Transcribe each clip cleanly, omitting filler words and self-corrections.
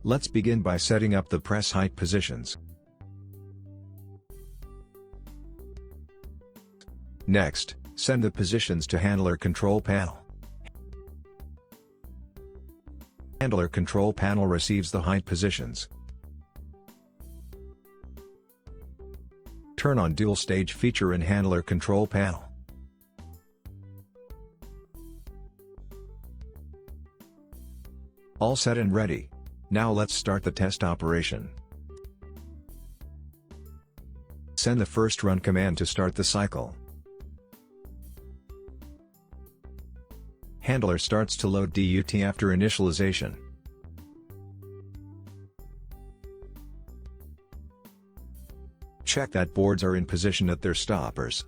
Let's begin by setting up the press height positions. Next, send the positions to Handler Control Panel. Handler Control Panel receives the height positions. Turn on Dual Stage feature in Handler Control Panel. All set and ready. Now let's start the test operation. Send the first run command to start the cycle. Handler starts to load DUT after initialization. Check that boards are in position at their stoppers.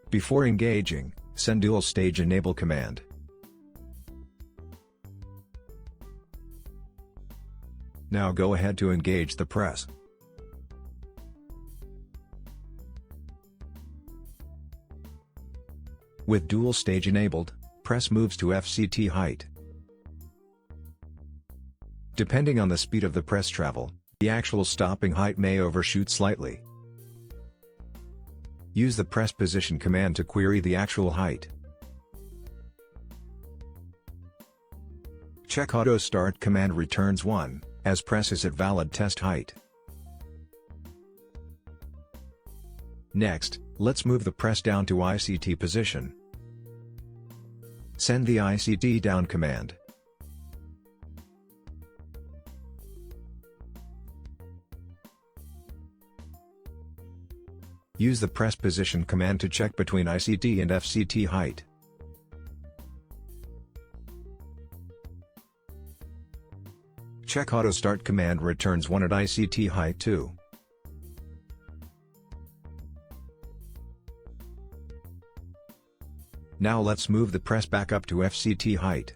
Before engaging, send Dual Stage Enable command. Now go ahead to engage the press. With Dual Stage enabled, press moves to FCT height. Depending on the speed of the press travel, the actual stopping height may overshoot slightly. Use the press position command to query the actual height. Check Auto Start command returns 1, as press is at valid test height. Next, let's move the press down to ICT position. Send the ICT down command. Use the press position command to check between ICT and FCT height. Check Auto Start command returns 1 at ICT height 2. Now let's move the press back up to FCT height.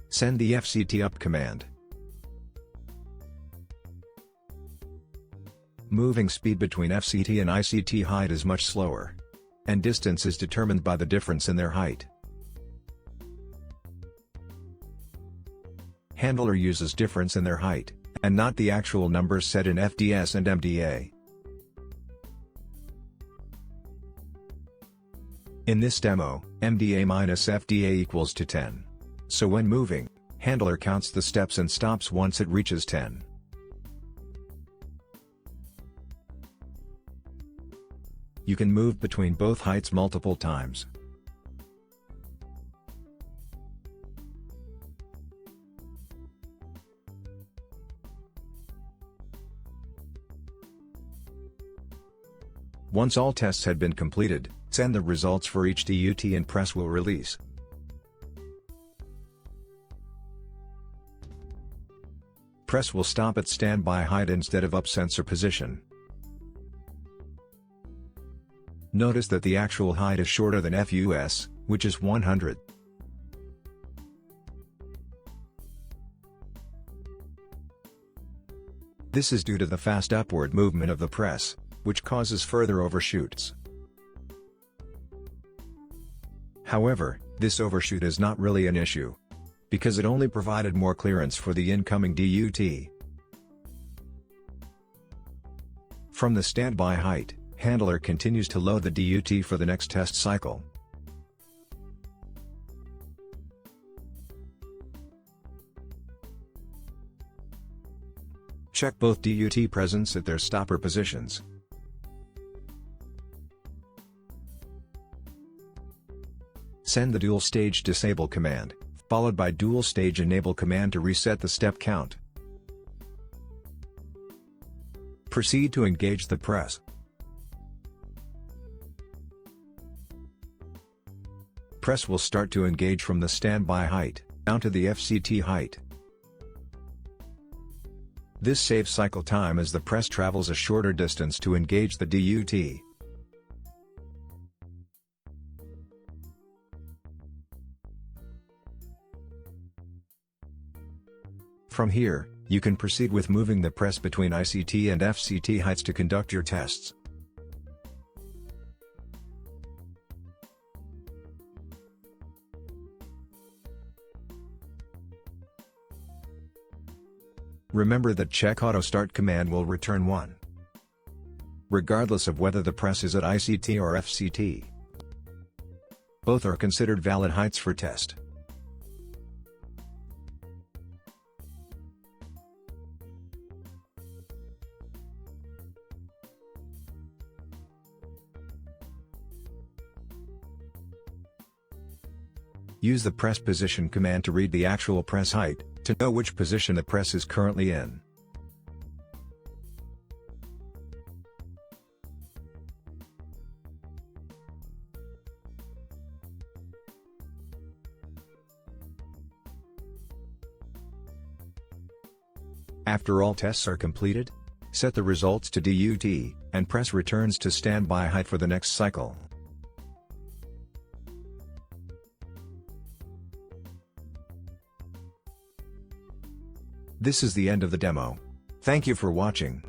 Send the FCT up command. Moving speed between FCT and ICT height is much slower, and distance is determined by the difference in their height. Handler uses difference in their height, and not the actual numbers set in FDS and MDA. In this demo, MDA minus FDA equals to 10. So when moving, Handler counts the steps and stops once it reaches 10. You can move between both heights multiple times. Once all tests had been completed, send the results for each DUT and press will release. Press will stop at standby height instead of up sensor position. Notice that the actual height is shorter than FUS, which is 100. This is due to the fast upward movement of the press, which causes further overshoots. However, this overshoot is not really an issue, because it only provided more clearance for the incoming DUT. From the standby height, Handler continues to load the DUT for the next test cycle. Check both DUT presence at their stopper positions. Send the Dual Stage Disable command, followed by Dual Stage Enable command to reset the step count. Proceed to engage the press. Press will start to engage from the standby height, down to the FCT height. This saves cycle time as the press travels a shorter distance to engage the DUT. From here, you can proceed with moving the press between ICT and FCT heights to conduct your tests. Remember that check auto start command will return 1, regardless of whether the press is at ICT or FCT. Both are considered valid heights for test. Use the press position command to read the actual press height, to know which position the press is currently in. After all tests are completed, set the results to DUT, and press returns to standby height for the next cycle. This is the end of the demo. Thank you for watching.